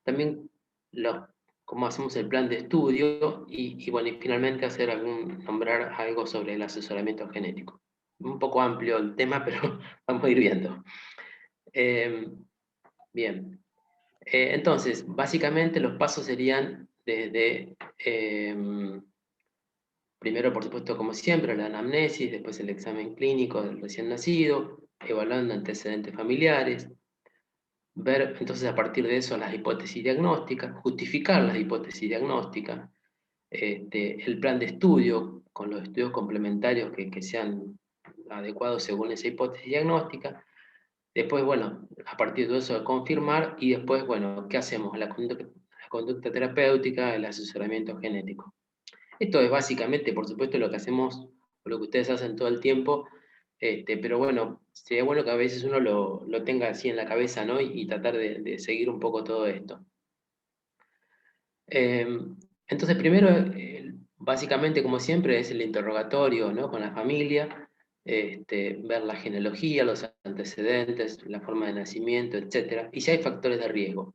también cómo hacemos el plan de estudio bueno, y finalmente nombrar algo sobre el asesoramiento genético. Un poco amplio el tema, pero vamos a ir viendo. Bien. Entonces, básicamente los pasos serían desde, primero, por supuesto, como siempre, la anamnesis, después el examen clínico del recién nacido, evaluando antecedentes familiares, ver entonces a partir de eso las hipótesis diagnósticas, justificar las hipótesis diagnósticas, el plan de estudio con los estudios complementarios que sean adecuados según esa hipótesis diagnóstica. Después, bueno, a partir de eso confirmar y después, bueno, ¿qué hacemos? La conducta terapéutica, el asesoramiento genético. Esto es básicamente, por supuesto, lo que hacemos, o lo que ustedes hacen todo el tiempo, pero bueno, sería bueno que a veces uno lo tenga así en la cabeza, ¿no? Y tratar de seguir un poco todo esto. Entonces, primero, básicamente, como siempre, es el interrogatorio, ¿no? Con la familia, ver la genealogía, los antecedentes, la forma de nacimiento, etc. Y si hay factores de riesgo.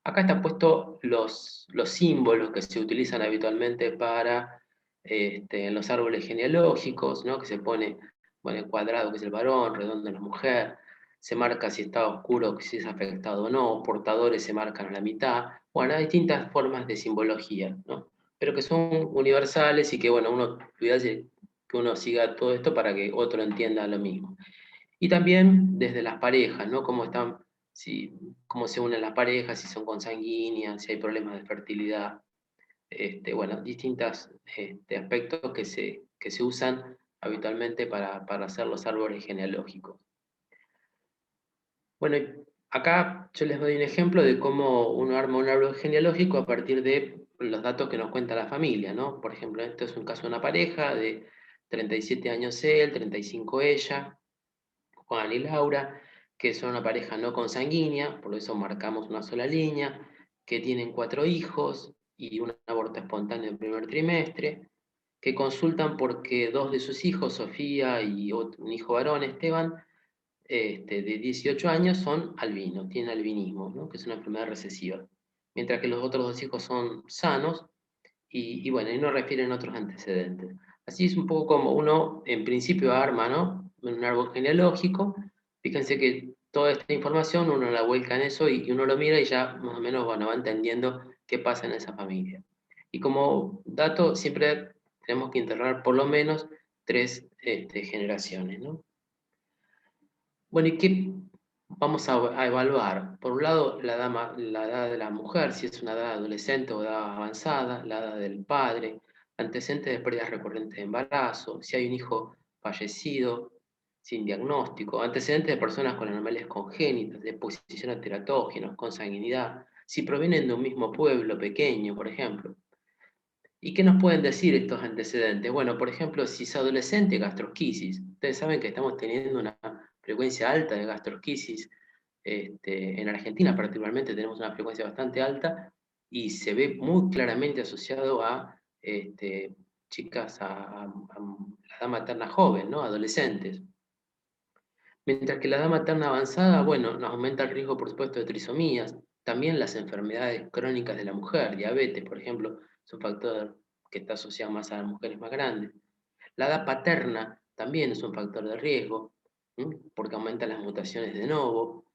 Acá están puestos los símbolos que se utilizan habitualmente para en los árboles genealógicos, ¿no? Que se pone, bueno, el cuadrado que es el varón, redondo la mujer, se marca si está oscuro, si es afectado o no, portadores se marcan a la mitad. Bueno, hay distintas formas de simbología, ¿no? Pero que son universales y que, bueno, uno cuidarse que uno siga todo esto para que otro entienda lo mismo. Y también desde las parejas, ¿no? Cómo se unen las parejas, si son consanguíneas, si hay problemas de fertilidad, bueno, distintos aspectos que se usan habitualmente para hacer los árboles genealógicos. Bueno, acá yo les doy un ejemplo de cómo uno arma un árbol genealógico a partir de los datos que nos cuenta la familia, ¿no? Por ejemplo, esto es un caso de una pareja de 37 años él, 35 ella, Juan y Laura, que son una pareja no consanguínea, por eso marcamos una sola línea, que tienen 4 hijos y un aborto espontáneo en el primer trimestre, que consultan porque 2 de sus hijos, Sofía y un hijo varón, Esteban, de 18 años, son albinos, tienen albinismo, ¿no? Que es una enfermedad recesiva, mientras que los otros 2 hijos son sanos y bueno, y no refieren otros antecedentes. Así es un poco como uno, en principio, arma, ¿no? Un árbol genealógico. Fíjense que toda esta información uno la vuelca en eso y uno lo mira y ya más o menos, bueno, va entendiendo qué pasa en esa familia. Y como dato, siempre tenemos que integrar por lo menos 3 generaciones, ¿no? Bueno, ¿y qué vamos a evaluar? Por un lado, la edad de la mujer, si es una edad adolescente o edad avanzada, la edad del padre, antecedentes de pérdidas recurrentes de embarazo, si hay un hijo fallecido sin diagnóstico, antecedentes de personas con anomalias congénitas, de exposición a teratógenos, consanguinidad, si provienen de un mismo pueblo pequeño, por ejemplo. ¿Y qué nos pueden decir estos antecedentes? Bueno, por ejemplo, si es adolescente, gastrosquisis. Ustedes saben que estamos teniendo una frecuencia alta de gastrosquisis. En Argentina particularmente tenemos una frecuencia bastante alta y se ve muy claramente asociado a chicas, a la edad materna joven, ¿no? Adolescentes. Mientras que la edad materna avanzada, bueno, nos aumenta el riesgo, por supuesto, de trisomías. También las enfermedades crónicas de la mujer, diabetes, por ejemplo, es un factor que está asociado más a las mujeres más grandes. La edad paterna también es un factor de riesgo, porque aumentan las mutaciones de novo.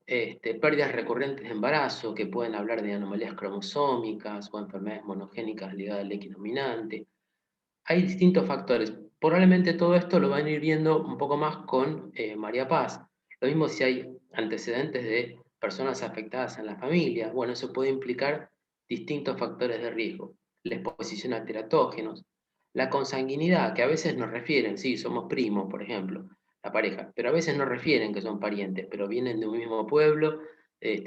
Pérdidas recurrentes de embarazo, que pueden hablar de anomalías cromosómicas o enfermedades monogénicas ligadas al X dominante. Hay distintos factores. Probablemente todo esto lo van a ir viendo un poco más con María Paz. Lo mismo si hay antecedentes de personas afectadas en la familia. Bueno, eso puede implicar distintos factores de riesgo. La exposición a teratógenos, la consanguinidad, que a veces nos refieren, sí, somos primos, por ejemplo, la pareja, pero a veces nos refieren que son parientes, pero vienen de un mismo pueblo,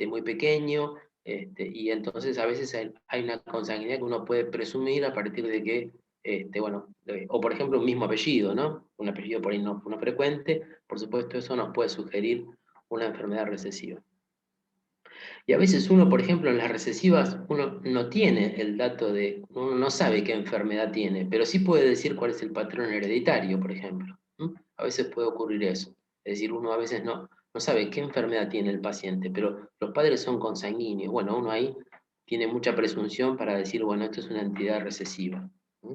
muy pequeño, y entonces a veces hay una consanguinidad que uno puede presumir a partir de que bueno, o por ejemplo un mismo apellido, ¿no? Un apellido por ahí no frecuente, por supuesto eso nos puede sugerir una enfermedad recesiva. Y a veces uno, por ejemplo, en las recesivas, uno no tiene el dato uno no sabe qué enfermedad tiene, pero sí puede decir cuál es el patrón hereditario, por ejemplo. A veces puede ocurrir eso. Es decir, uno a veces no no sabe qué enfermedad tiene el paciente, pero los padres son consanguíneos. Bueno, uno ahí tiene mucha presunción para decir, bueno, esto es una entidad recesiva. ¿Mm?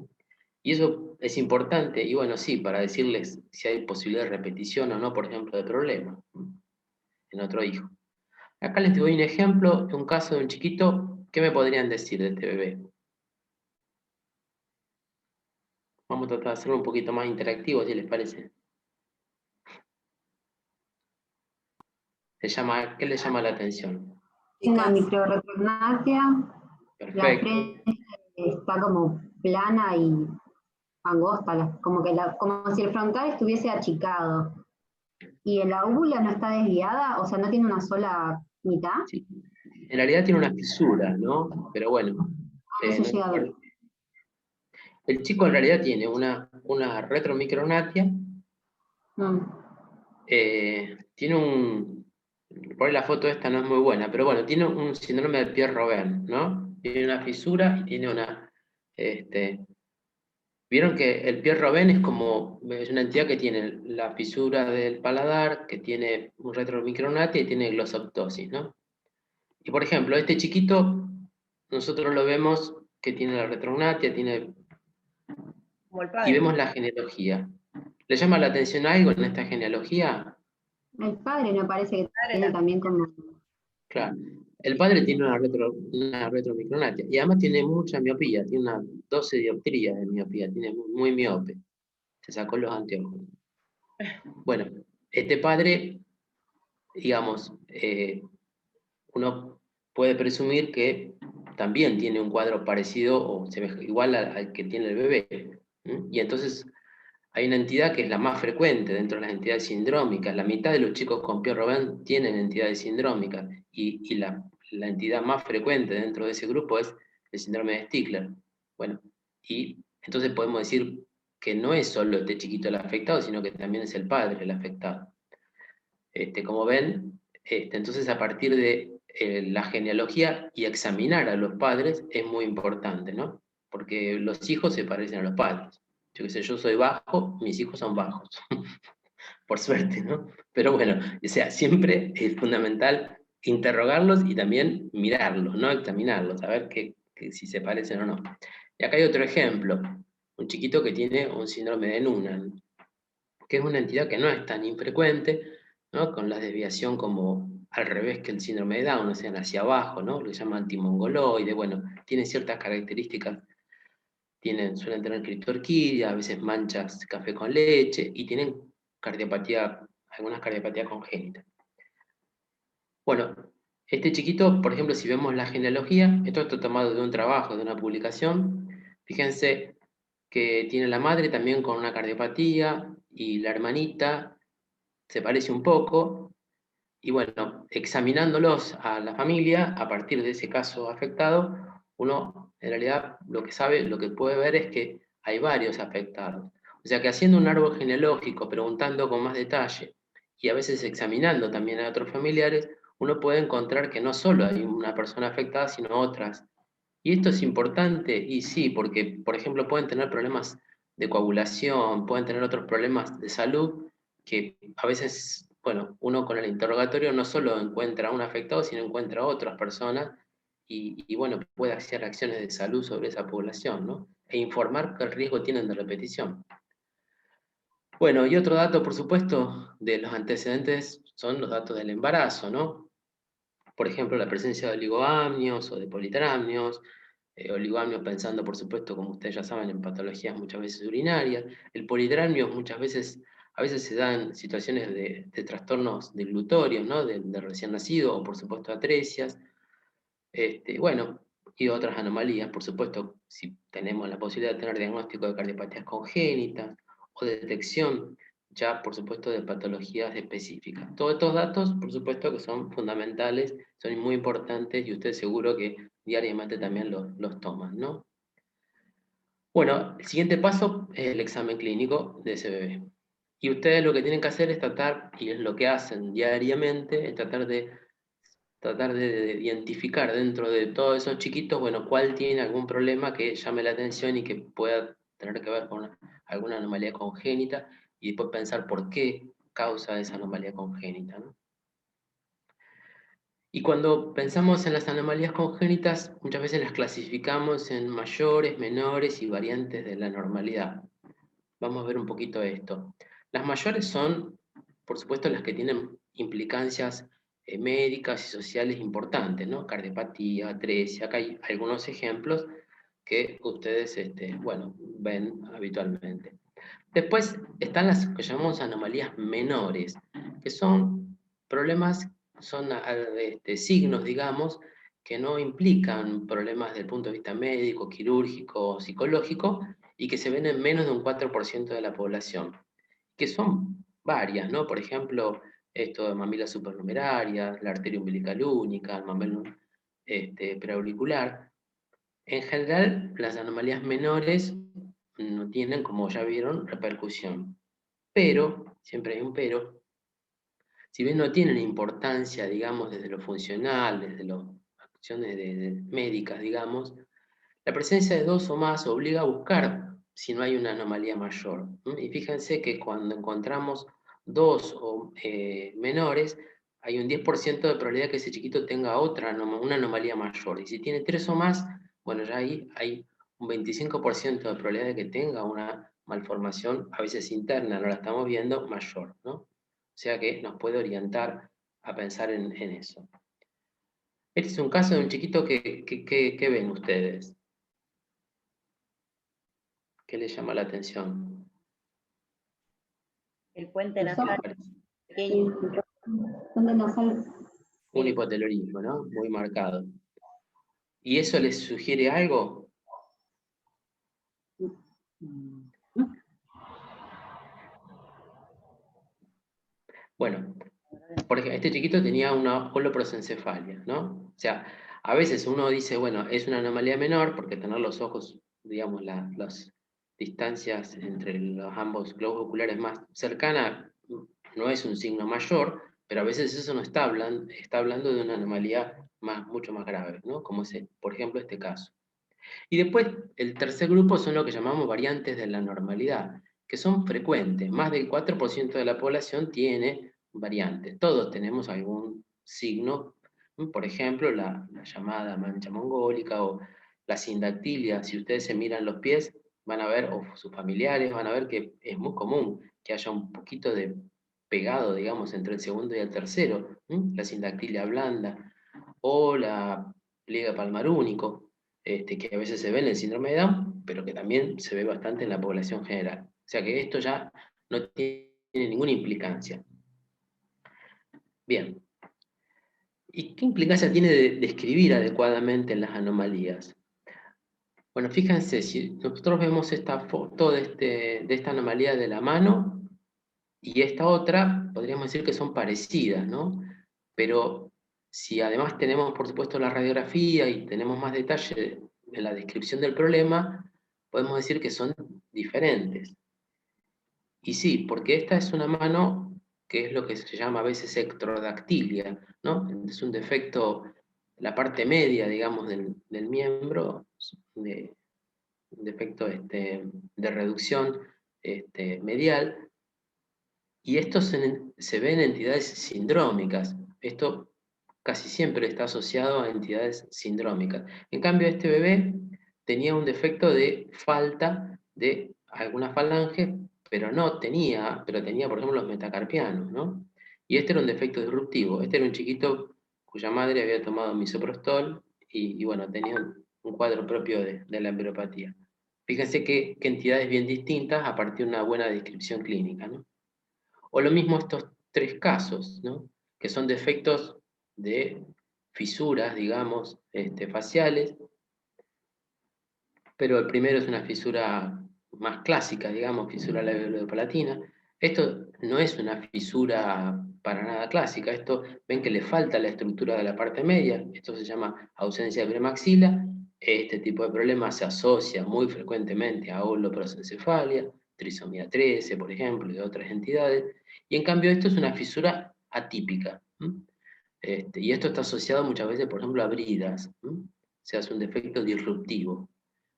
Y eso es importante, y bueno, sí, para decirles si hay posibilidad de repetición o no, por ejemplo, de problemas en otro hijo. Acá les doy un ejemplo de un caso de un chiquito. ¿Qué me podrían decir de este bebé? Vamos a tratar de hacerlo un poquito más interactivo, si les parece. ¿Qué le llama la atención? Una microrretrognatia, la Perfecto. frente está como plana y angosta, como si el frontal estuviese achicado. Y la úvula no está desviada, o sea, no tiene una sola mitad. Sí. En realidad tiene una fisura, ¿no? Pero bueno, No se no llega a importa. ver. El chico en realidad tiene una retromicronatia, Mm. tiene por ahí la foto esta no es muy buena, pero bueno, tiene un síndrome de Pierre-Robin, ¿no? Tiene una fisura y tiene este, vieron que el Pierre-Robin es una entidad que tiene la fisura del paladar, que tiene un retromicronatia y tiene glosoptosis, ¿no? Y por ejemplo, este chiquito, nosotros lo vemos que tiene la retrognatia, y vemos la genealogía. ¿Le llama la atención algo en esta genealogía? El padre me parece que tiene también como... Claro. El padre tiene una retromicronatia y además tiene mucha miopía, tiene una 12 dioptrías de miopía, tiene muy miope. Se sacó los anteojos. Bueno, este padre, digamos, uno puede presumir que también tiene un cuadro parecido o igual al que tiene el bebé. Y entonces hay una entidad que es la más frecuente dentro de las entidades sindrómicas. La mitad de los chicos con Pierre-Robin tienen entidades sindrómicas y la entidad más frecuente dentro de ese grupo es el síndrome de Stickler. Bueno, y entonces podemos decir que no es solo este chiquito el afectado, sino que también es el padre el afectado. Como ven, entonces a partir de la genealogía y examinar a los padres es muy importante, ¿no? Porque los hijos se parecen a los padres. Yo qué sé, yo soy bajo, mis hijos son bajos, por suerte, ¿no? Pero bueno, o sea, siempre es fundamental interrogarlos y también mirarlos, ¿no? Examinarlos, a ver si se parecen o no. Y acá hay otro ejemplo, un chiquito que tiene un síndrome de Noonan, que es una entidad que no es tan infrecuente, ¿no? Con la desviación como al revés que el síndrome de Down, o sea, hacia abajo, ¿no? Lo llaman antimongoloide, bueno, tiene ciertas características, suelen tener criptorquidia, a veces manchas de café con leche, y tienen cardiopatía, algunas cardiopatías congénitas. Bueno, este chiquito, por ejemplo, si vemos la genealogía, esto está tomado de un trabajo, de una publicación, fíjense que tiene la madre también con una cardiopatía y la hermanita se parece un poco, y bueno, examinándolos a la familia, a partir de ese caso afectado, uno en realidad lo que sabe, lo que puede ver es que hay varios afectados. O sea que haciendo un árbol genealógico, preguntando con más detalle y a veces examinando también a otros familiares, uno puede encontrar que no solo hay una persona afectada, sino otras. Y esto es importante, y sí, porque, por ejemplo, pueden tener problemas de coagulación, pueden tener otros problemas de salud, que a veces, bueno, uno con el interrogatorio no solo encuentra a un afectado, sino encuentra a otras personas y bueno, puede hacer acciones de salud sobre esa población, ¿no? E informar qué riesgo tienen de repetición. Bueno, y otro dato, por supuesto, de los antecedentes son los datos del embarazo, ¿no? Por ejemplo, la presencia de oligoamnios o de politramnios, oligoamnios pensando, por supuesto, como ustedes ya saben, en patologías muchas veces urinarias. El polidramnio muchas veces, a veces se dan situaciones de trastornos deglutorios, ¿no? De recién nacido, o por supuesto atresias. Bueno, y otras anomalías, por supuesto, si tenemos la posibilidad de tener diagnóstico de cardiopatías congénitas o de detección ya, por supuesto, de patologías específicas. Todos estos datos, por supuesto, que son fundamentales, son muy importantes y usted seguro que diariamente también los toman, ¿no? Bueno, el siguiente paso es el examen clínico de ese bebé. Y ustedes lo que tienen que hacer es tratar, y es lo que hacen diariamente, es tratar de identificar dentro de todos esos chiquitos, bueno, cuál tiene algún problema que llame la atención y que pueda tener que ver con alguna anomalía congénita y después pensar por qué causa esa anomalía congénita, ¿no? Y cuando pensamos en las anomalías congénitas, muchas veces las clasificamos en mayores, menores y variantes de la normalidad. Vamos a ver un poquito esto. Las mayores son, por supuesto, las que tienen implicancias médicas y sociales importantes, ¿no? Cardiopatía, atresia, acá hay algunos ejemplos que ustedes, bueno, ven habitualmente. Después están las que llamamos anomalías menores, que son problemas, son signos, digamos, que no implican problemas desde el punto de vista médico, quirúrgico, psicológico, y que se ven en menos de un 4% de la población, que son varias, ¿no? Por ejemplo, esto de mamilas supernumerarias, la arteria umbilical única, el mamelo preauricular. En general, las anomalías menores no tienen, como ya vieron, repercusión. Pero, siempre hay un pero, si bien no tienen importancia, digamos, desde lo funcional, desde las acciones médicas, digamos, la presencia de dos o más obliga a buscar si no hay una anomalía mayor. Y fíjense que cuando encontramos dos o menores, hay un 10% de probabilidad que ese chiquito tenga una anomalía mayor. Y si tiene tres o más, bueno, ya ahí hay un 25% de probabilidad de que tenga una malformación, a veces interna, no la estamos viendo, mayor, ¿no? O sea que nos puede orientar a pensar en eso. Este es un caso de un chiquito que ven ustedes. ¿Qué les llama la atención? El puente Los nasal ojos. pequeño. Puente nasal. Un hipotelorismo, ¿no? Muy marcado. ¿Y eso les sugiere algo? Bueno, por ejemplo, este chiquito tenía una holoprosencefalia, ¿no? O sea, a veces uno dice, bueno, es una anomalía menor porque tener los ojos, digamos, las distancias entre los ambos globos oculares más cercanas no es un signo mayor, pero a veces eso no está hablando de una anomalía mucho más grave, ¿no? Como es, por ejemplo, este caso. Y después, el tercer grupo son lo que llamamos variantes de la normalidad, que son frecuentes. Más del 4% de la población tiene variantes. Todos tenemos algún signo, por ejemplo, la llamada mancha mongólica o la sindactilia. Si ustedes se miran los pies, van a ver, o sus familiares, van a ver que es muy común que haya un poquito de pegado, digamos, entre el segundo y el tercero. La sindactilia blanda o la pliega palmar único, que a veces se ve en el síndrome de Down, pero que también se ve bastante en la población general. O sea que esto ya no tiene ninguna implicancia. Bien. ¿Y qué implicancia tiene de describir adecuadamente las anomalías? Bueno, fíjense, si nosotros vemos esta foto de esta anomalía de la mano y esta otra, podríamos decir que son parecidas, ¿no? Pero si además tenemos, por supuesto, la radiografía y tenemos más detalle en la descripción del problema, podemos decir que son diferentes. Y sí, porque esta es una mano que es lo que se llama a veces ectrodactilia, ¿no? Es un defecto, la parte media, digamos, del miembro, de, un defecto de reducción medial, y esto se ve en entidades sindrómicas. Esto casi siempre está asociado a entidades sindrómicas. En cambio, este bebé tenía un defecto de falta de alguna falange, pero tenía, por ejemplo, los metacarpianos, ¿no? Y este era un defecto disruptivo. Este era un chiquito cuya madre había tomado misoprostol y bueno, tenía un cuadro propio de la embryopatía. Fíjense qué entidades bien distintas a partir de una buena descripción clínica, ¿no? O lo mismo estos tres casos, ¿no? Que son defectos de fisuras, digamos, faciales, pero el primero es una fisura más clásica, digamos, fisura labiopalatina. Esto no es una fisura para nada clásica, esto ven que le falta la estructura de la parte media, esto se llama ausencia de premaxila. Este tipo de problema se asocia muy frecuentemente a holoprosencefalia, trisomía 13, por ejemplo, y de otras entidades, y en cambio esto es una fisura atípica. Y esto está asociado muchas veces, por ejemplo, a bridas, o sea, es un defecto disruptivo.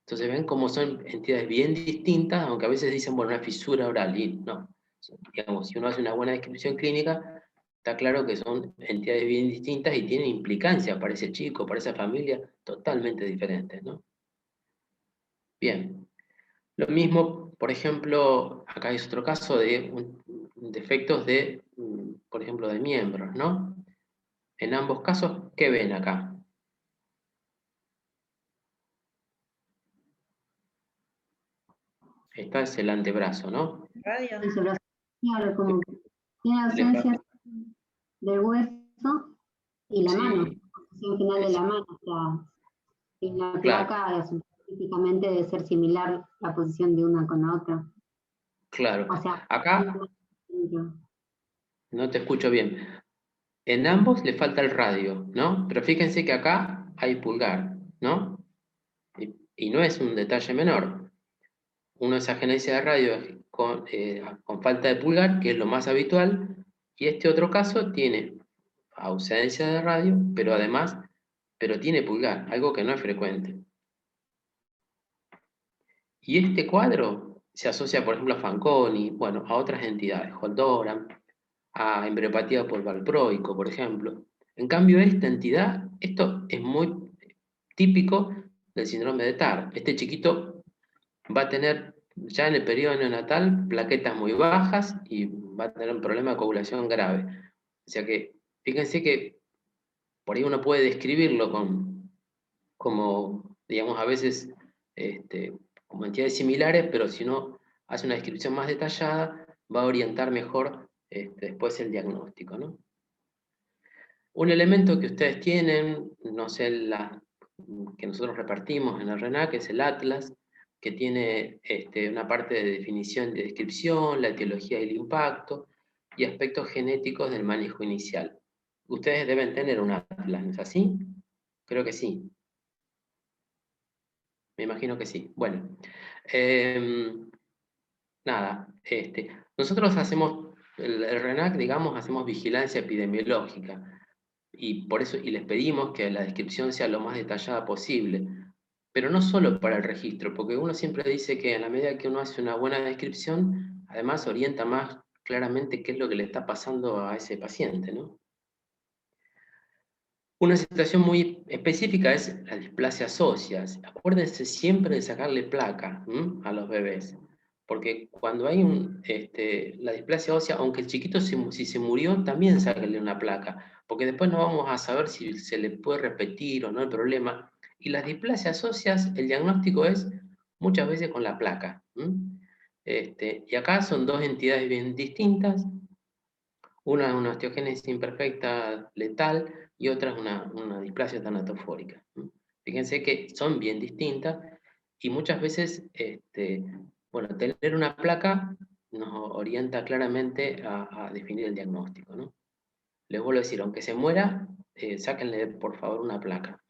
Entonces ven cómo son entidades bien distintas, aunque a veces dicen, bueno, una fisura oral, y no. Digamos, si uno hace una buena descripción clínica, Está claro que son entidades bien distintas y tienen implicancias para ese chico, para esa familia, totalmente diferentes, ¿no? Bien. Lo mismo, por ejemplo, acá es otro caso de defectos de, por ejemplo, de miembros, ¿no? En ambos casos, ¿qué ven acá? Esta es el antebrazo, ¿no? Radio. Claro, como que tiene Le ausencia falta- del hueso y la mano, Sí, la posición final de la mano. O sea, en la claro, placa científicamente debe ser similar la posición de una con la otra. claro. O sea, Acá no te escucho bien. En ambos le falta el radio, ¿no? Pero fíjense que acá hay pulgar, ¿no? Y no es un detalle menor. Uno es agenesia de radio con falta de pulgar, que es lo más habitual, y este otro caso tiene ausencia de radio, pero además, pero tiene pulgar, algo que no es frecuente. Y este cuadro se asocia, por ejemplo, a Fanconi, bueno, a otras entidades, Holdoran, a embriopatía por valproico, por ejemplo. En cambio, esta entidad, esto es muy típico del síndrome de TAR. Este chiquito va a tener ya en el periodo neonatal plaquetas muy bajas y va a tener un problema de coagulación grave. O sea que, fíjense que por ahí uno puede describirlo como, digamos, a veces como entidades similares, pero si uno hace una descripción más detallada, va a orientar mejor después el diagnóstico, ¿no? Un elemento que ustedes tienen, no sé, que nosotros repartimos en el RENAC, es el Atlas, que tiene una parte de definición, de descripción, la etiología y el impacto, y aspectos genéticos del manejo inicial. Ustedes deben tener un Atlas, ¿no es así? Creo que sí. Me imagino que sí. Bueno, nada, nosotros hacemos, el RENAC, digamos, hacemos vigilancia epidemiológica y por eso y les pedimos que la descripción sea lo más detallada posible, pero no solo para el registro, porque uno siempre dice que a la medida que uno hace una buena descripción, además orienta más claramente qué es lo que le está pasando a ese paciente, ¿no? Una situación muy específica es la displasia ósea. Acuérdense siempre de sacarle placa a los bebés, porque cuando hay la displasia ósea, aunque el chiquito si se murió, también sáquenle una placa, porque después no vamos a saber si se le puede repetir o no el problema. Y las displasias óseas, el diagnóstico es muchas veces con la placa. Y acá son dos entidades bien distintas. Una es una osteogénesis imperfecta letal y otra es una displasia tanatofórica. Fíjense que son bien distintas y muchas veces, bueno, tener una placa nos orienta claramente a definir el diagnóstico, ¿no? Les vuelvo a decir, aunque se muera, sáquenle por favor una placa.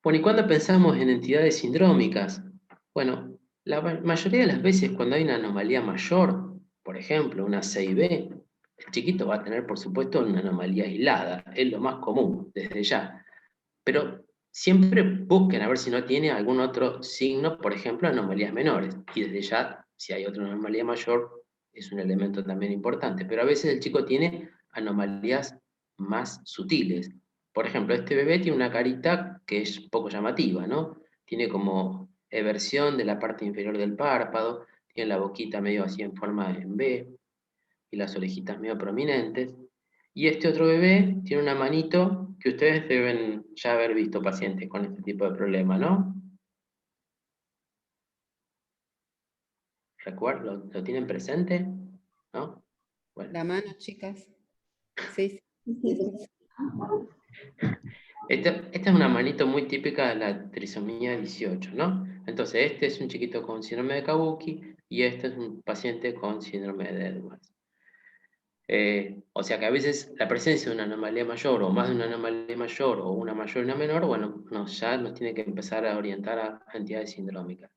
Bueno, ¿y cuándo pensamos en entidades sindrómicas? Bueno, la mayoría de las veces cuando hay una anomalía mayor, por ejemplo, una CIB, el chiquito va a tener, por supuesto, una anomalía aislada, es lo más común desde ya. Pero siempre busquen a ver si no tiene algún otro signo, por ejemplo, anomalías menores. Y desde ya, si hay otra anomalía mayor, es un elemento también importante. Pero a veces el chico tiene anomalías más sutiles. Por ejemplo, este bebé tiene una carita que es poco llamativa, ¿no? Tiene como eversión de la parte inferior del párpado, tiene la boquita medio así en forma de V y las orejitas medio prominentes. Y este otro bebé tiene una manito que ustedes deben ya haber visto pacientes con este tipo de problema, ¿no? ¿Lo tienen presente? ¿No? Bueno. La mano, chicas. Sí, sí. Esta es una manito muy típica de la trisomía 18, ¿no? Entonces, este es un chiquito con síndrome de Kabuki y este es un paciente con síndrome de Edwards. O sea que a veces la presencia de una anomalía mayor o más de una anomalía mayor o una mayor y una menor, bueno, ya nos tiene que empezar a orientar a entidades sindrómicas.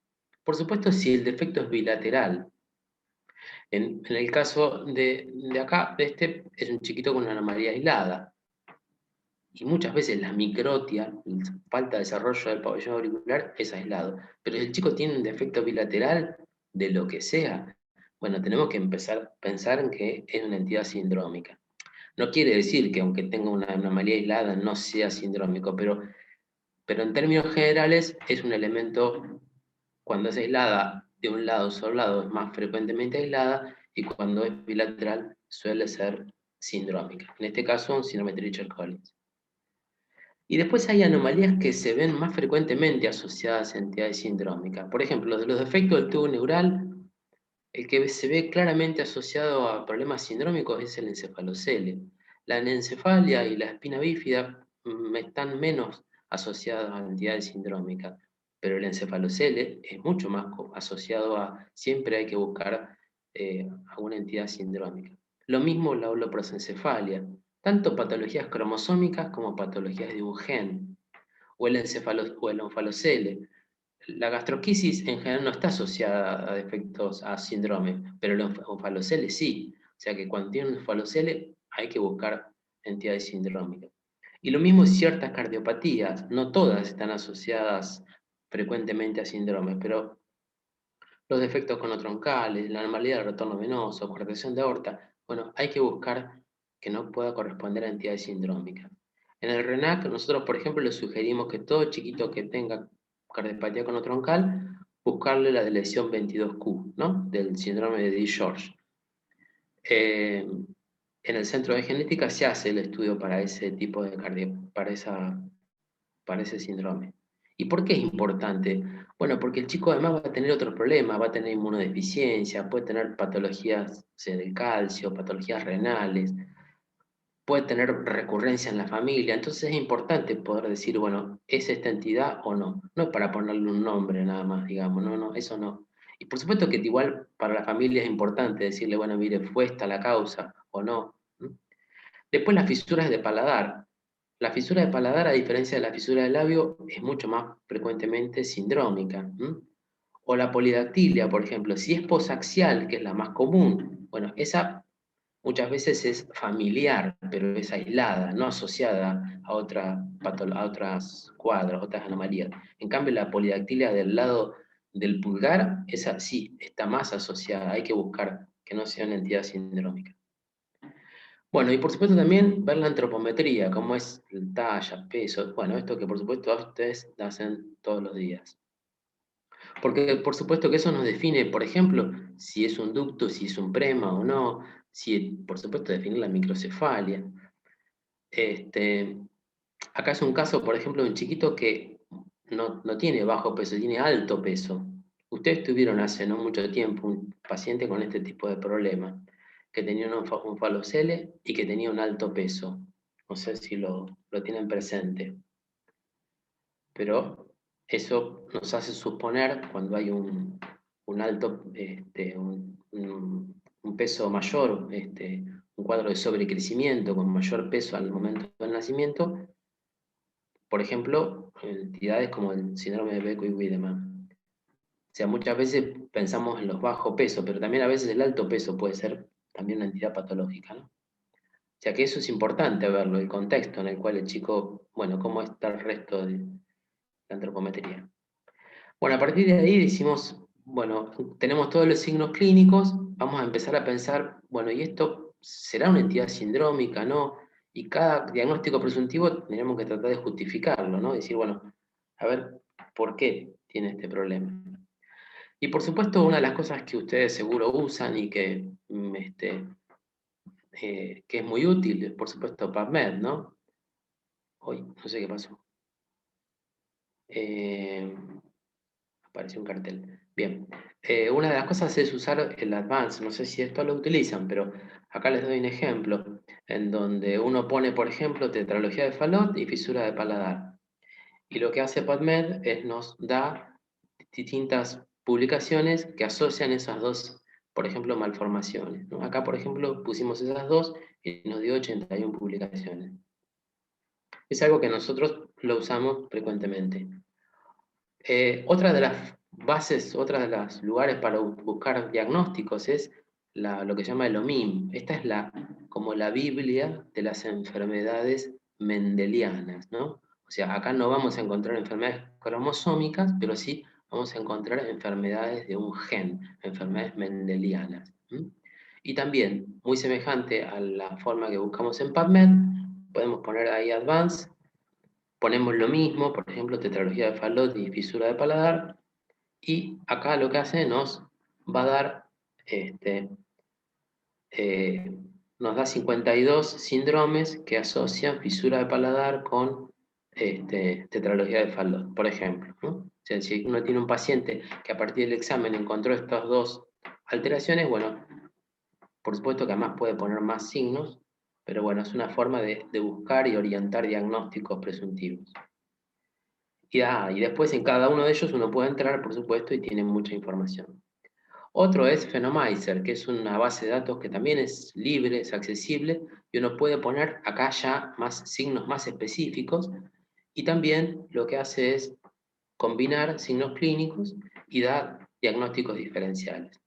Por supuesto, si el defecto es bilateral. En el caso de acá, de este, es un chiquito con una anomalía aislada. Y muchas veces la microtia, falta de desarrollo del pabellón auricular, es aislado. Pero si el chico tiene un defecto bilateral, de lo que sea, Bueno, tenemos que empezar a pensar en que es una entidad sindrómica. No quiere decir que aunque tenga una anomalía aislada no sea sindrómico, pero en términos generales es un elemento, cuando es aislada de un lado solo lado, es más frecuentemente aislada, y cuando es bilateral suele ser sindrómica. En este caso, un síndrome de Treacher-Collins. Y después hay anomalías que se ven más frecuentemente asociadas a entidades sindrómicas. Por ejemplo, de los defectos del tubo neural, el que se ve claramente asociado a problemas sindrómicos es el encefalocele. La anencefalia y la espina bífida están menos asociadas a entidades sindrómicas, pero el encefalocele es mucho más asociado a, siempre hay que buscar a una entidad sindrómica. Lo mismo la holoprosencefalia, tanto patologías cromosómicas como patologías de un gen, o el onfalocele. La gastroquisis en general no está asociada a defectos, a síndrome, pero el onfalocele sí. O sea que cuando tiene un onfalocele hay que buscar entidades sindrómicas. Y lo mismo ciertas cardiopatías, no todas están asociadas frecuentemente a síndromes, pero los defectos conotroncales, la anomalía del retorno venoso, contracción de aorta, bueno, hay que buscar que no pueda corresponder a entidades sindrómicas. En el RENAC, nosotros, por ejemplo, le sugerimos que todo chiquito que tenga cardiopatía conotroncal, buscarle la lesión 22Q, ¿no? Del síndrome de DiGeorge. En el centro de genética se hace el estudio para ese tipo de para ese síndrome. ¿Y por qué es importante? Bueno, porque el chico además va a tener otros problemas, va a tener inmunodeficiencia, puede tener patologías del calcio, patologías renales, puede tener recurrencia en la familia. Entonces es importante poder decir, bueno, ¿es esta entidad o no? No es para ponerle un nombre nada más, digamos, no, eso no. Y por supuesto que igual para la familia es importante decirle, bueno, mire, ¿fue esta la causa o no? Después las fisuras de paladar. La fisura de paladar, a diferencia de la fisura del labio, es mucho más frecuentemente sindrómica. O la polidactilia, por ejemplo, si es posaxial, que es la más común, bueno, esa muchas veces es familiar, pero es aislada, no asociada a, a otras cuadros, otras anomalías. En cambio, la polidactilia del lado del pulgar, esa sí, está más asociada, hay que buscar que no sea una entidad sindrómica. Bueno, y por supuesto también ver la antropometría, cómo es talla, peso, bueno, esto que por supuesto ustedes hacen todos los días. Porque por supuesto que eso nos define, por ejemplo, si es un ducto, si es un prema o no, si, por supuesto, definir la microcefalia. Este, acá es un caso, por ejemplo, de un chiquito que no tiene bajo peso, tiene alto peso. Ustedes tuvieron hace no mucho tiempo un paciente con este tipo de problema, que tenía un falocele y que tenía un alto peso. No sé si lo tienen presente, pero eso nos hace suponer cuando hay un alto, un peso mayor, un cuadro de sobrecrecimiento con mayor peso al momento del nacimiento, por ejemplo, entidades como el síndrome de Beck y Wiedemann. O sea, muchas veces pensamos en los bajos pesos, pero también a veces el alto peso puede ser también una entidad patológica, ¿no? O sea que eso es importante verlo, el contexto en el cual el chico, bueno, cómo está el resto de la antropometría. Bueno, a partir de ahí decimos, bueno, tenemos todos los signos clínicos, vamos a empezar a pensar, bueno, ¿y esto será una entidad sindrómica, no? Y cada diagnóstico presuntivo tenemos que tratar de justificarlo, ¿no? Decir, bueno, a ver, ¿por qué tiene este problema? Y por supuesto, una de las cosas que ustedes seguro usan y que es muy útil, es por supuesto PubMed, ¿no? Hoy, no sé qué pasó. Apareció un cartel. Bien. Una de las cosas es usar el Advance. No sé si esto lo utilizan, pero acá les doy un ejemplo en donde uno pone, por ejemplo, tetralogía de Fallot y fisura de paladar. Y lo que hace PubMed es nos da distintas publicaciones que asocian esas dos, por ejemplo, malformaciones, ¿no? Acá, por ejemplo, pusimos esas dos y nos dio 81 publicaciones. Es algo que nosotros lo usamos frecuentemente. Otra de las bases, otra de los lugares para buscar diagnósticos es lo que se llama el OMIM. Esta es como la Biblia de las enfermedades mendelianas, ¿no? O sea, acá no vamos a encontrar enfermedades cromosómicas, pero sí vamos a encontrar enfermedades de un gen, enfermedades mendelianas. Y también, muy semejante a la forma que buscamos en PubMed, podemos poner ahí Advanced, ponemos lo mismo, por ejemplo, tetralogía de Fallot y fisura de paladar, y acá lo que hace nos va a dar, nos da 52 síndromes que asocian fisura de paladar con tetralogía de Fallot, por ejemplo, ¿no? O sea, si uno tiene un paciente que a partir del examen encontró estas dos alteraciones, bueno, por supuesto que además puede poner más signos, pero bueno, es una forma de buscar y orientar diagnósticos presuntivos. Y después en cada uno de ellos uno puede entrar, por supuesto, y tiene mucha información. Otro es Phenomizer, que es una base de datos que también es libre, es accesible, y uno puede poner acá ya más signos más específicos, y también lo que hace es combinar signos clínicos y dar diagnósticos diferenciales.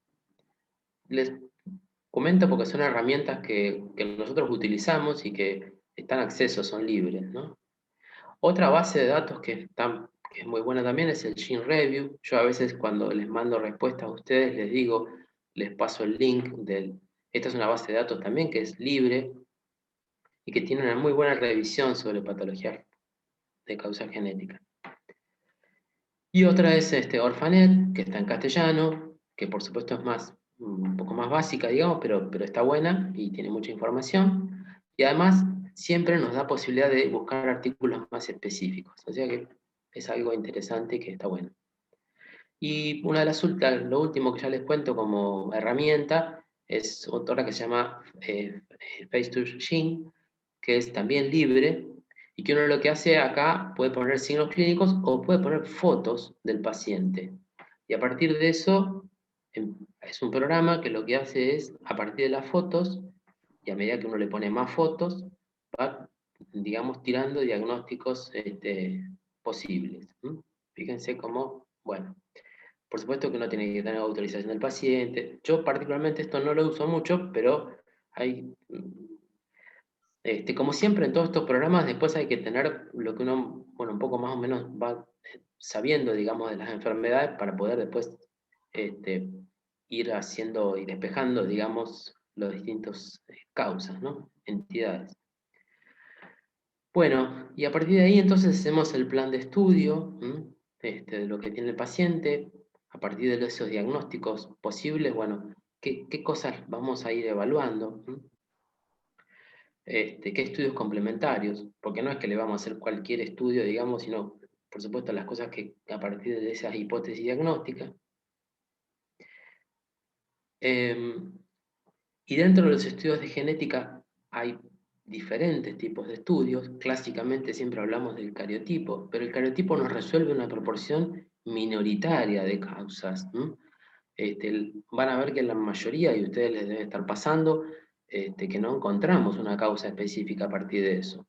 Les comento porque son herramientas que nosotros utilizamos y que están a acceso, son libres, ¿no? Otra base de datos que es muy buena también es el Gene Review. Yo a veces cuando les mando respuestas a ustedes les digo, les paso el link esta es una base de datos también que es libre y que tiene una muy buena revisión sobre patologías de causa genética. Y otra es Orphanet, que está en castellano, que por supuesto es un poco más básica, digamos, pero está buena y tiene mucha información. Y además siempre nos da posibilidad de buscar artículos más específicos. O sea que es algo interesante que está bueno. Y una de lo último que ya les cuento como herramienta es otra que se llama Face2Gene, que es también libre, y que uno lo que hace acá puede poner signos clínicos o puede poner fotos del paciente. Y a partir de eso, es un programa que lo que hace es, a partir de las fotos, y a medida que uno le pone más fotos, va, digamos, tirando diagnósticos posibles. Fíjense cómo, bueno, por supuesto que uno tiene que tener autorización del paciente. Yo particularmente esto no lo uso mucho, pero hay, como siempre en todos estos programas, después hay que tener lo que uno, bueno, un poco más o menos va sabiendo, digamos, de las enfermedades para poder después ir haciendo y despejando, digamos, los distintos causas, ¿no? Entidades. Bueno, y a partir de ahí entonces hacemos el plan de estudio de lo que tiene el paciente, a partir de esos diagnósticos posibles, bueno, ¿qué cosas vamos a ir evaluando? ¿Qué estudios complementarios? Porque no es que le vamos a hacer cualquier estudio, digamos, sino, por supuesto, las cosas que a partir de esas hipótesis diagnósticas. Y dentro de los estudios de genética hay diferentes tipos de estudios. Clásicamente siempre hablamos del cariotipo, pero el cariotipo nos resuelve una proporción minoritaria de causas. Van a ver que en la mayoría, y a ustedes les debe estar pasando, que no encontramos una causa específica a partir de eso.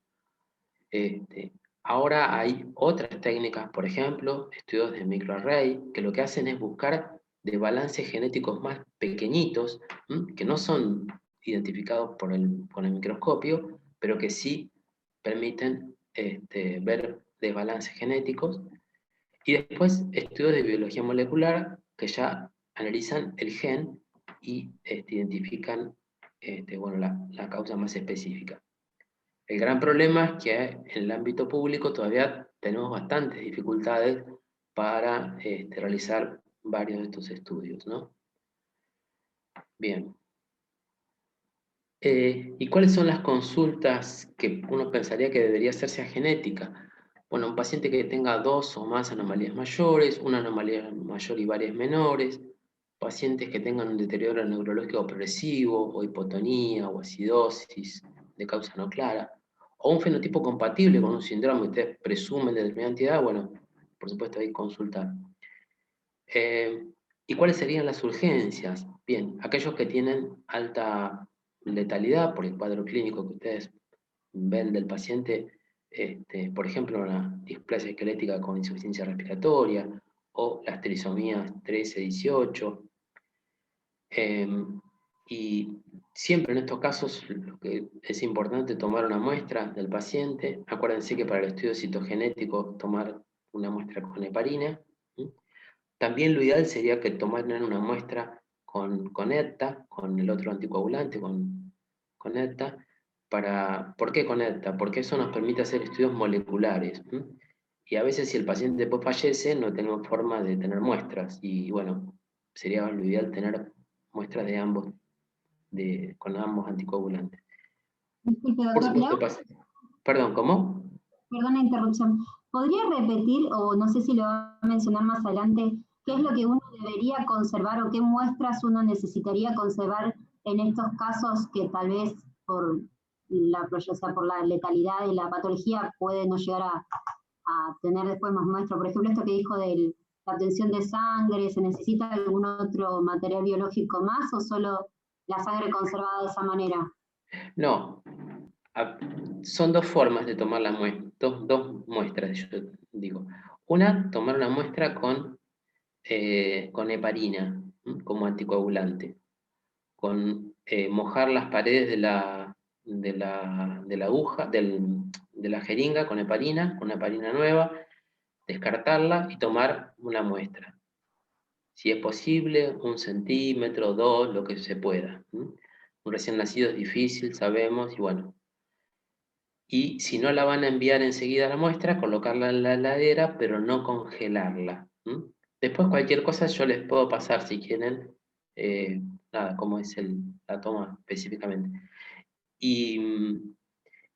Ahora hay otras técnicas, por ejemplo, estudios de microarray, que lo que hacen es buscar de balances genéticos más pequeñitos, que no son identificados con el microscopio, pero que sí permiten ver desbalances genéticos. Y después estudios de biología molecular que ya analizan el gen y identifican la causa más específica. El gran problema es que en el ámbito público todavía tenemos bastantes dificultades para realizar varios de estos estudios, ¿no? Bien. ¿Y cuáles son las consultas que uno pensaría que debería hacerse a genética? Bueno, un paciente que tenga 2 o más anomalías mayores, una anomalía mayor y varias menores, pacientes que tengan un deterioro neurológico progresivo, o hipotonía, o acidosis de causa no clara, o un fenotipo compatible con un síndrome que ustedes presumen de determinada entidad, bueno, por supuesto hay que consultar. ¿Y cuáles serían las urgencias? Bien, aquellos que tienen alta letalidad por el cuadro clínico que ustedes ven del paciente, por ejemplo, una displasia esquelética con insuficiencia respiratoria o las trisomías 13, 18. Y siempre en estos casos lo que es importante tomar una muestra del paciente. Acuérdense que para el estudio citogenético tomar una muestra con heparina. También lo ideal sería que tomaran una muestra con ETA, con el otro anticoagulante, con ETA. ¿Por qué con ETA? Porque eso nos permite hacer estudios moleculares. Y a veces si el paciente después fallece, no tenemos forma de tener muestras. Y bueno, sería lo ideal tener muestras de ambos, con ambos anticoagulantes. Disculpe, Por doctor, supuesto, perdón, ¿cómo? perdona la interrupción. ¿Podría repetir, o no sé si lo va a mencionar más adelante, qué es lo que uno debería conservar o qué muestras uno necesitaría conservar en estos casos que tal vez por o sea, por la letalidad y la patología puede no llegar a tener después más muestras? Por ejemplo, esto que dijo de la obtención de sangre, ¿se necesita algún otro material biológico más o solo la sangre conservada de esa manera? No, son dos formas de tomar la muestra, dos muestras, yo digo. Una, tomar una muestra con heparina, como anticoagulante, con mojar las paredes de la aguja, de la jeringa con una heparina nueva, descartarla y tomar una muestra. Si es posible, 1 centímetro, 2, lo que se pueda. Un recién nacido es difícil, sabemos, y bueno. Y si no la van a enviar enseguida a la muestra, colocarla en la heladera, pero no congelarla. Después cualquier cosa yo les puedo pasar si quieren, nada, cómo es la toma específicamente. Y,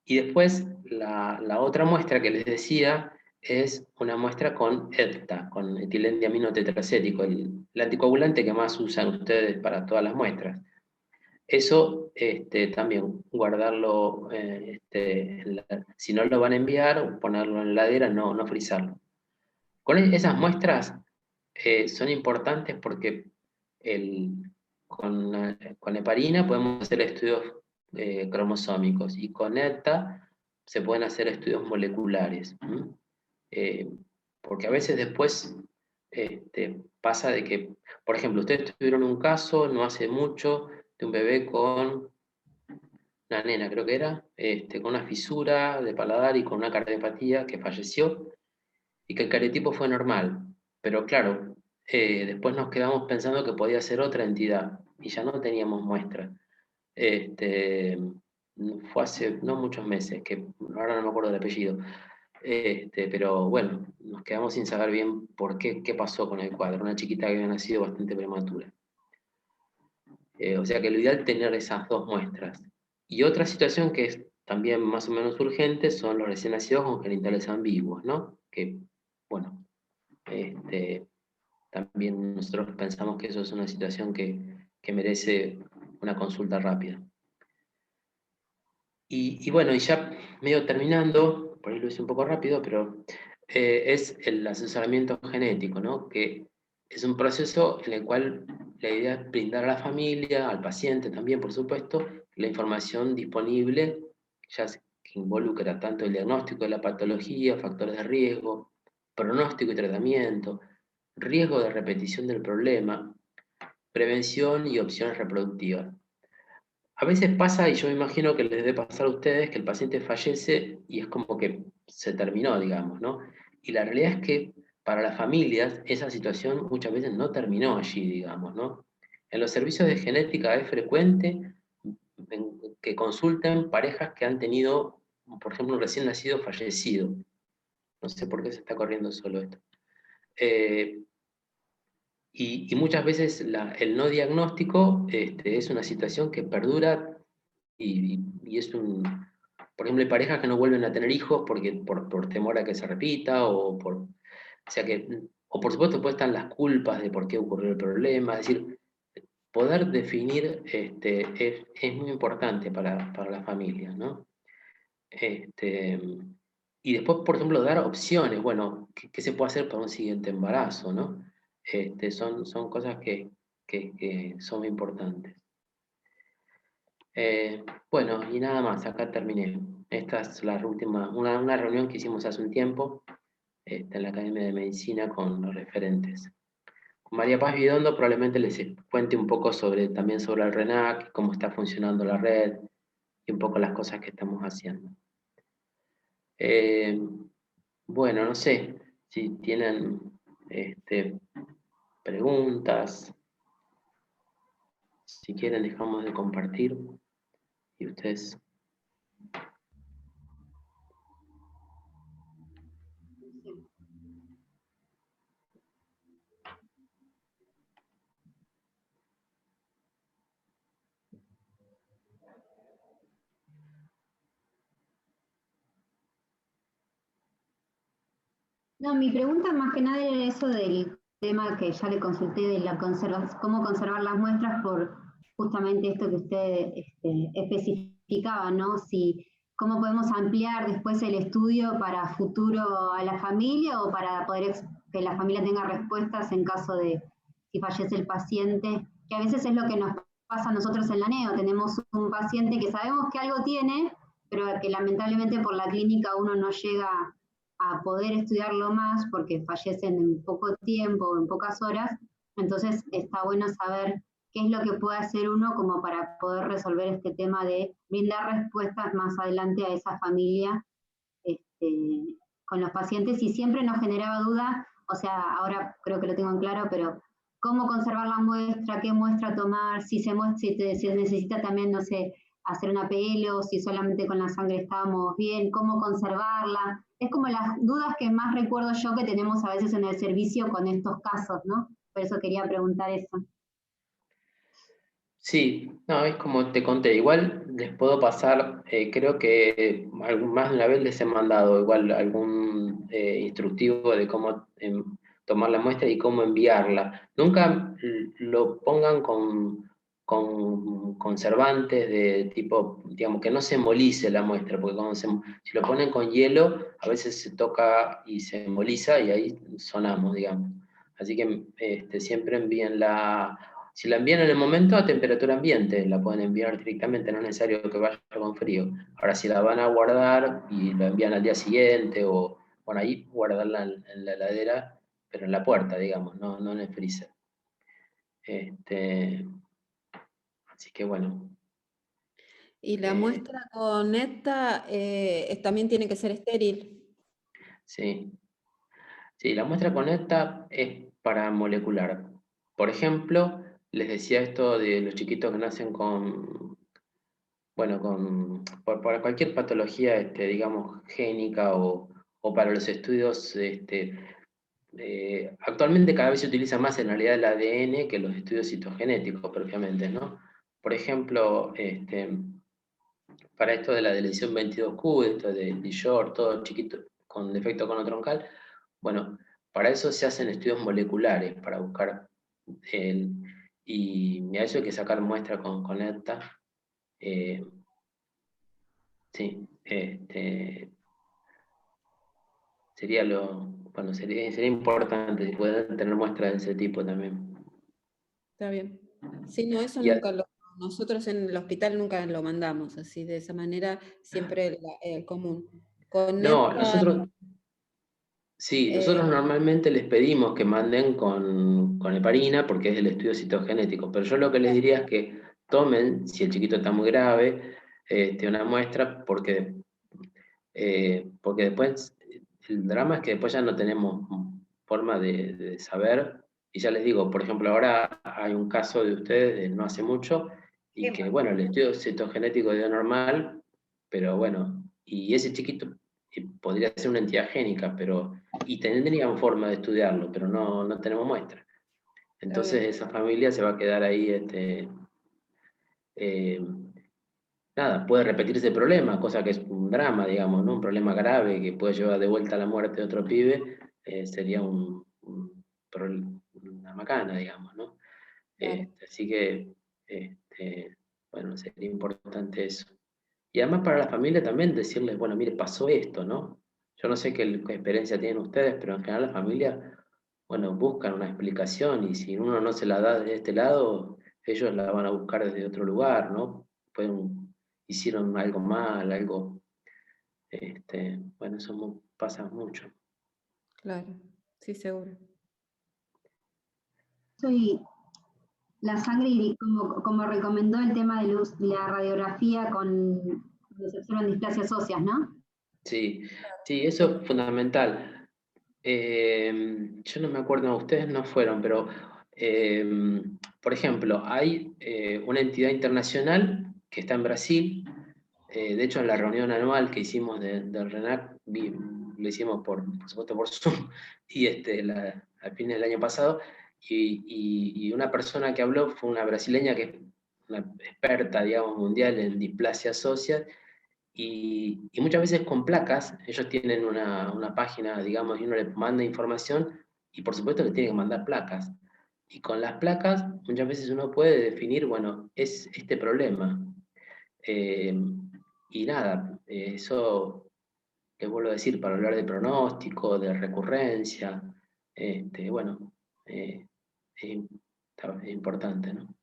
y después la otra muestra que les decía es una muestra con ETA, con etilendiaminotetracético, el anticoagulante que más usan ustedes para todas las muestras. Eso también guardarlo, si no lo van a enviar, ponerlo en la heladera, no frizarlo. Esas muestras son importantes porque con heparina podemos hacer estudios cromosómicos y con ETA se pueden hacer estudios moleculares. Eh, Porque a veces después pasa de que, por ejemplo, ustedes tuvieron un caso no hace mucho de un bebé con una nena, creo que era, con una fisura de paladar y con una cardiopatía que falleció y que el cariotipo fue normal. Pero claro, después nos quedamos pensando que podía ser otra entidad y ya no teníamos muestra. Este, Fue hace no muchos meses, que ahora no me acuerdo del apellido. Pero bueno, nos quedamos sin saber bien qué pasó con el cuadro. Una chiquita que había nacido bastante prematura. O sea que lo ideal es tener esas dos muestras. Y otra situación que es también más o menos urgente son los recién nacidos con genitales ambiguos, ¿no? Que, bueno, también nosotros pensamos que eso es una situación que merece una consulta rápida. Y bueno, y ya medio terminando, por ahí lo hice un poco rápido, pero es el asesoramiento genético, ¿no? Que es un proceso en el cual la idea es brindar a la familia, al paciente también, por supuesto, la información disponible, que involucra tanto el diagnóstico de la patología, factores de riesgo, pronóstico y tratamiento, riesgo de repetición del problema, prevención y opciones reproductivas. A veces pasa, y yo me imagino que les debe pasar a ustedes, que el paciente fallece y es como que se terminó, digamos, ¿no? Y la realidad es que para las familias esa situación muchas veces no terminó allí, digamos, ¿no? En los servicios de genética es frecuente que consulten parejas que han tenido, por ejemplo, un recién nacido fallecido. No sé por qué se está corriendo solo esto. Eh, y muchas veces el no diagnóstico es una situación que perdura y es por ejemplo, hay parejas que no vuelven a tener hijos por temor a que se repita, o sea o por supuesto después están las culpas de por qué ocurrió el problema, es decir, poder definir es muy importante para la familia, ¿no? Este, y después, por ejemplo, dar opciones, bueno, ¿qué se puede hacer para un siguiente embarazo, ¿no? Son cosas que son muy importantes. Bueno, y nada más, acá terminé. Esta es la última, una reunión que hicimos hace un tiempo en la Academia de Medicina con los referentes. Con María Paz Vidondo probablemente les cuente un poco también sobre el RENAC, cómo está funcionando la red y un poco las cosas que estamos haciendo. Bueno, no sé si tienen preguntas. Si quieren dejamos de compartir y ustedes... No, mi pregunta más que nada era eso del tema que ya le consulté de la cómo conservar las muestras por justamente esto que usted especificaba, ¿no? Si, cómo podemos ampliar después el estudio para futuro a la familia o para poder que la familia tenga respuestas en caso de si fallece el paciente, que a veces es lo que nos pasa a nosotros en la NEO. Tenemos un paciente que sabemos que algo tiene, pero que lamentablemente por la clínica uno no llega a poder estudiarlo más porque fallecen en poco tiempo, en pocas horas. Entonces está bueno saber qué es lo que puede hacer uno como para poder resolver este tema de brindar respuestas más adelante a esa familia con los pacientes. Y siempre nos generaba duda, o sea, ahora creo que lo tengo en claro, pero cómo conservar la muestra, qué muestra tomar, si se necesita también, no sé, hacer una PL o si solamente con la sangre estábamos bien, cómo conservarla. Es como las dudas que más recuerdo yo que tenemos a veces en el servicio con estos casos, ¿no? Por eso quería preguntar eso. Sí, no, es como te conté, igual les puedo pasar, creo que más de una vez les he mandado igual algún instructivo de cómo tomar la muestra y cómo enviarla. Nunca lo pongan con conservantes de tipo, digamos, que no se embolice la muestra, porque si lo ponen con hielo, a veces se toca y se emboliza y ahí sonamos, digamos. Así que siempre envíenla. Si la envían en el momento a temperatura ambiente, la pueden enviar directamente, no es necesario que vaya con frío. Ahora, si la van a guardar y la envían al día siguiente, o por ahí, guardarla en la heladera, pero en la puerta, digamos, no en el freezer. Así que bueno. Y la muestra con esta también tiene que ser estéril. Sí. Sí, la muestra con esta es para molecular. Por ejemplo, les decía esto de los chiquitos que nacen con, bueno, por cualquier patología, digamos, génica o para los estudios, actualmente cada vez se utiliza más en realidad el ADN que los estudios citogenéticos propiamente, ¿no? Por ejemplo, para esto de la deleción 22q, esto de Short, todo chiquito con defecto conotroncal, bueno, para eso se hacen estudios moleculares, para buscar y a eso hay que sacar muestra con ETA. Sí, sería bueno, sería importante si pueden tener muestras de ese tipo también. Está bien. Sí, no, eso Y nunca nosotros en el hospital nunca lo mandamos, así de esa manera, siempre el común. Con no, esta, nosotros normalmente les pedimos que manden con heparina porque es el estudio citogenético, pero yo lo que les diría es que tomen, si el chiquito está muy grave, una muestra porque después el drama es que después ya no tenemos forma de saber. Y ya les digo, por ejemplo, ahora hay un caso de ustedes de no hace mucho, y que, bueno, el estudio citogenético dio normal, pero bueno, y ese chiquito podría ser una entidad génica, y tendrían forma de estudiarlo, pero no tenemos muestra. Entonces esa familia se va a quedar ahí, eh, nada, puede repetirse el problema, cosa que es un drama, digamos, ¿no? Un problema grave que puede llevar de vuelta a la muerte de otro pibe, sería una macana, digamos, ¿no? claro. Así que, bueno, sería importante eso. Y además para la familia también decirles, bueno, mire, pasó esto, ¿no? Yo no sé qué experiencia tienen ustedes, pero en general la familia, bueno, buscan una explicación y si uno no se la da desde este lado, ellos la van a buscar desde otro lugar, ¿no? Hicieron algo mal, bueno, eso pasa mucho. Claro, sí, seguro. Soy la sangre, y como recomendó el tema de la radiografía donde se observan displasias óseas, ¿no? Sí, sí, eso es fundamental. Yo no me acuerdo, ustedes no fueron, pero por ejemplo, hay una entidad internacional que está en Brasil. De hecho, en la reunión anual que hicimos del RENAC, lo hicimos por supuesto por Zoom, y al fin del año pasado, y una persona que habló fue una brasileña que es una experta, digamos, mundial en displasia ósea, y muchas veces con placas, ellos tienen una página, digamos, y uno le manda información, y por supuesto le tienen que mandar placas. Y con las placas, muchas veces uno puede definir, bueno, es este problema. Eh, y nada, eso les vuelvo a decir, para hablar de pronóstico, de recurrencia, bueno, es, es importante, ¿no?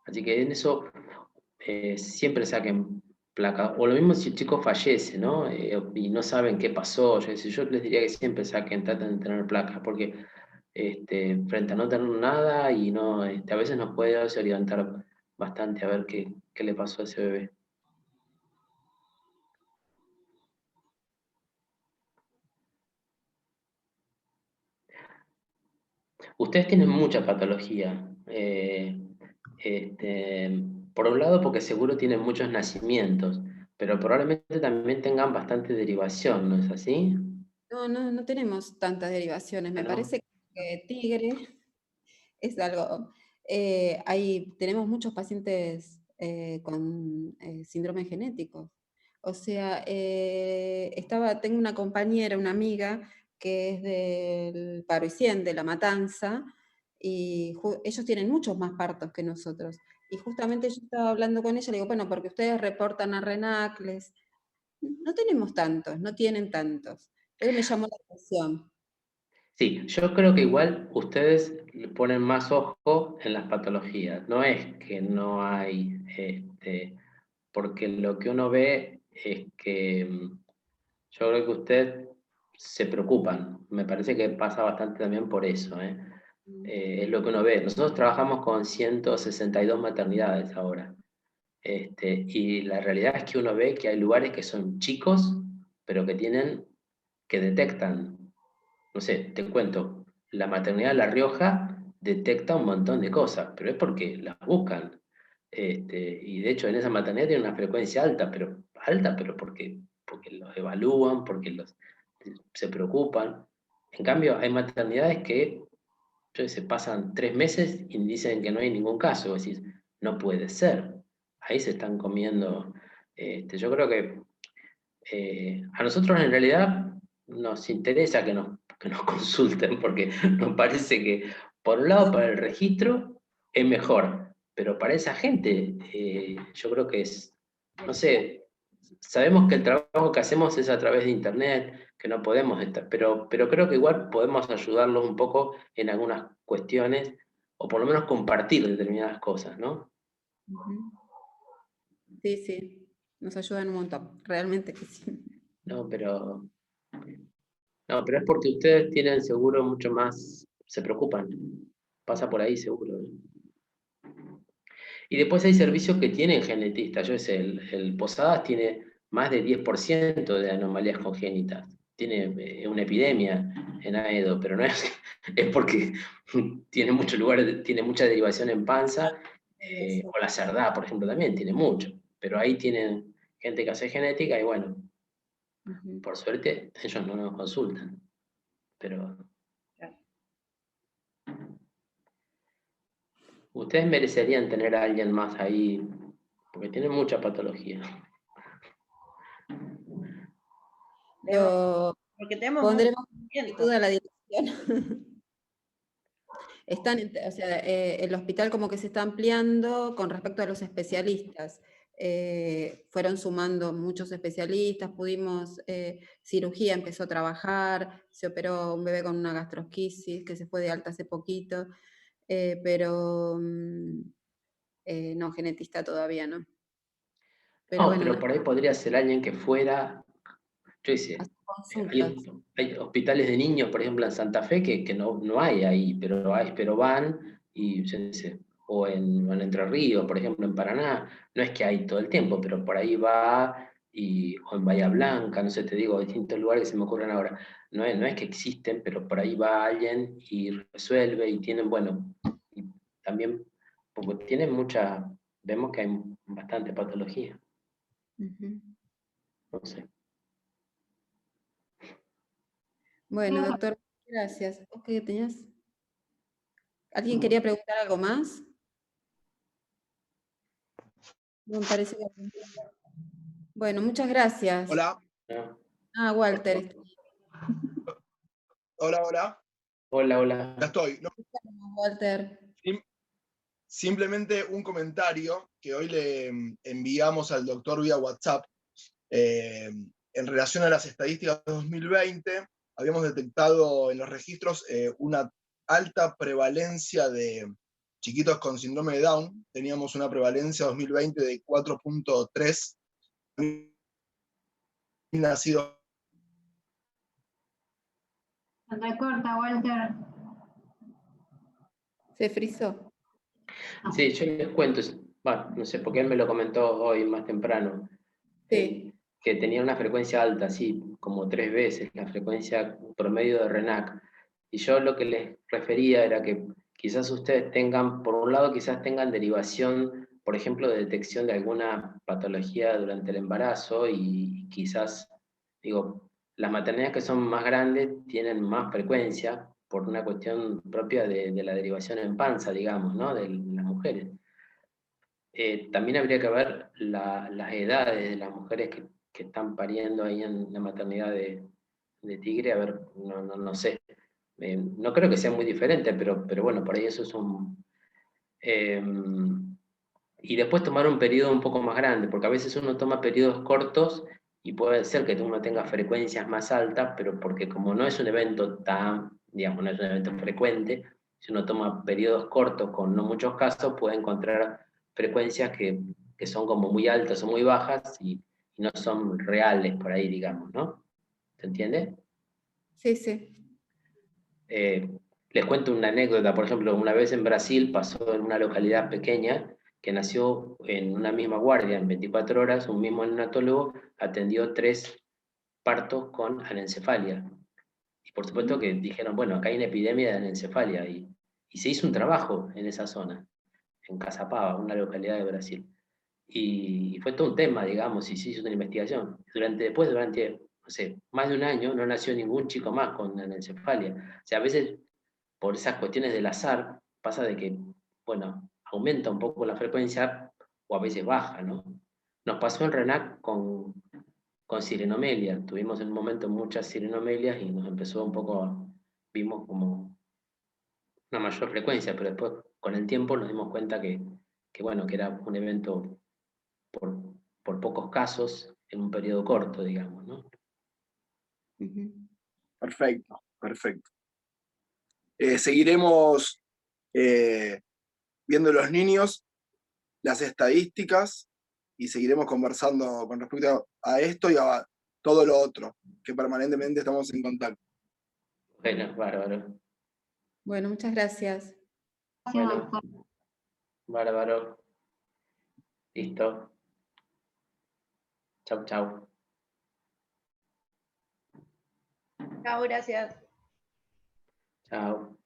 Así que en eso siempre saquen placa. O lo mismo si el chico fallece, ¿no? Y no saben qué pasó. Yo les diría que siempre saquen, traten de tener placas, porque frente a no tener nada y no, a veces nos puede orientar bastante a ver qué le pasó a ese bebé. Ustedes tienen mucha patología. Por un lado, porque seguro tienen muchos nacimientos, pero probablemente también tengan bastante derivación, ¿no es así? No, no, no tenemos tantas derivaciones. Me ¿No? parece que tigre es algo. Tenemos muchos pacientes con síndrome genético. O sea, tengo una compañera, una amiga, que es del Parisien, de La Matanza, y ellos tienen muchos más partos que nosotros. Y justamente yo estaba hablando con ella, le digo, bueno, porque ustedes reportan a Renacles. No tenemos tantos, no tienen tantos. Entonces me llamó la atención. Sí, yo creo que igual ustedes le ponen más ojo en las patologías. No es que no hay, porque lo que uno ve es que yo creo que ustedes se preocupan. Me parece que pasa bastante también por eso, ¿eh? Es lo que uno ve. Nosotros trabajamos con 162 maternidades ahora. Y la realidad es que uno ve que hay lugares que son chicos, pero que detectan. No sé, te cuento, la maternidad de La Rioja detecta un montón de cosas, pero es porque las buscan. Y de hecho en esa maternidad tiene una frecuencia alta, pero porque los evalúan, se preocupan. En cambio, hay maternidades que se pasan 3 meses y dicen que no hay ningún caso. Vos decís, no puede ser. Ahí se están comiendo. Yo creo que a nosotros en realidad nos interesa que nos consulten, porque nos parece que, por un lado, para el registro es mejor, pero para esa gente yo creo que no sé, sabemos que el trabajo que hacemos es a través de internet, que no podemos estar, pero creo que igual podemos ayudarlos un poco en algunas cuestiones, o por lo menos compartir determinadas cosas, ¿no? Ujú. Sí, sí, nos ayudan un montón, realmente que sí. No, pero es porque ustedes tienen seguro mucho más, se preocupan, pasa por ahí seguro. Y después hay servicios que tienen genetistas, yo sé, el Posadas tiene más de 10% de anomalías congénitas, tiene una epidemia en AEDO, pero no es, es porque tiene muchos lugares, tiene mucha derivación en panza, o la Cerdá, por ejemplo, también tiene mucho, pero ahí tienen gente que hace genética y bueno, Ujú. por suerte ellos no nos consultan, pero ustedes merecerían tener a alguien más ahí, porque tienen mucha patología. Lo Porque tenemos mucho pondremos movimiento. a la dirección. O sea, el hospital como que se está ampliando con respecto a los especialistas. Fueron sumando muchos especialistas, cirugía empezó a trabajar, se operó un bebé con una gastrosquisis que se fue de alta hace poquito, pero no, genetista todavía no. Pero No, bueno, pero por ahí podría ser alguien que fuera, yo sé, hacer consultas. hay hospitales de niños, por ejemplo, en Santa Fe, que no hay ahí, pero van, y yo sé, o en Entre Ríos, por ejemplo, en Paraná, no es que hay todo el tiempo, pero por ahí va, o en Bahía Blanca, no sé, te digo, distintos lugares que se me ocurren ahora. No es que existen, pero por ahí va alguien y resuelve y tienen, bueno, y también, porque tienen vemos que hay bastante patología, Ujú. no sé. Bueno, Creo doctor, gracias. ¿Vos qué tenías? ¿Alguien Mm. quería preguntar algo más? No me parece que... Bueno, muchas gracias. Hola, ¿No? Ah, Walter. hola, hola. Hola, Ya hola. estoy. No, Walter. simplemente un comentario que hoy le enviamos al doctor vía WhatsApp. En relación a las estadísticas de 2020, habíamos detectado en los registros una alta prevalencia de chiquitos con síndrome de Down. Teníamos una prevalencia 2020 de 4.3 nacidos. Se recorta, Walter. ¿Se frizó? Sí, yo les cuento, bueno, no sé, porque él me lo comentó hoy más temprano, Sí. que tenía una frecuencia alta, así como 3 veces la frecuencia promedio de RENAC. Y yo lo que les refería era que quizás ustedes tengan, por un lado, quizás tengan derivación, por ejemplo, de detección de alguna patología durante el embarazo y quizás, digo, las maternidades que son más grandes tienen más frecuencia por una cuestión propia de la derivación en panza, digamos, ¿no? De las mujeres. También habría que ver las edades de las mujeres que están pariendo ahí en la maternidad de Tigre, a ver, no sé. No creo que sea muy diferente, pero bueno, por ahí eso es un... eh, y después tomar un periodo un poco más grande, porque a veces uno toma periodos cortos y puede ser que uno tenga frecuencias más altas, pero porque como no es un evento tan, digamos, no es un evento frecuente, si uno toma periodos cortos con no muchos casos, puede encontrar frecuencias que son como muy altas o muy bajas y no son reales por ahí, digamos, ¿no? ¿Se entiende? Sí, sí. Eh, Les cuento una anécdota, por ejemplo, una vez en Brasil pasó en una localidad pequeña que nació en una misma guardia, en 24 horas, un mismo neonatólogo atendió 3 partos con anencefalia. Y por supuesto que dijeron, bueno, acá hay una epidemia de anencefalia y se hizo un trabajo en esa zona, en Caçapava, una localidad de Brasil. Y fue todo un tema, digamos, y se hizo una investigación. Durante, no sé, más de un año no nació ningún chico más con anencefalia. O sea, a veces por esas cuestiones del azar, pasa de que, bueno, aumenta un poco la frecuencia o a veces baja, ¿no? Nos pasó en RENAC con sirenomelia. Tuvimos en un momento muchas sirenomelias y nos empezó un poco, vimos como una mayor frecuencia, pero después con el tiempo nos dimos cuenta que bueno, que era un evento por, por pocos casos en un periodo corto, digamos, ¿no? Ujú. Perfecto, perfecto. Seguiremos viendo los niños, las estadísticas y seguiremos conversando con respecto a esto y a todo lo otro, que permanentemente estamos en contacto. Bueno, bárbaro. Bueno, muchas gracias. Gracias, Bueno, doctor. bárbaro. Listo. Chau, chau. Chao, gracias. Chao.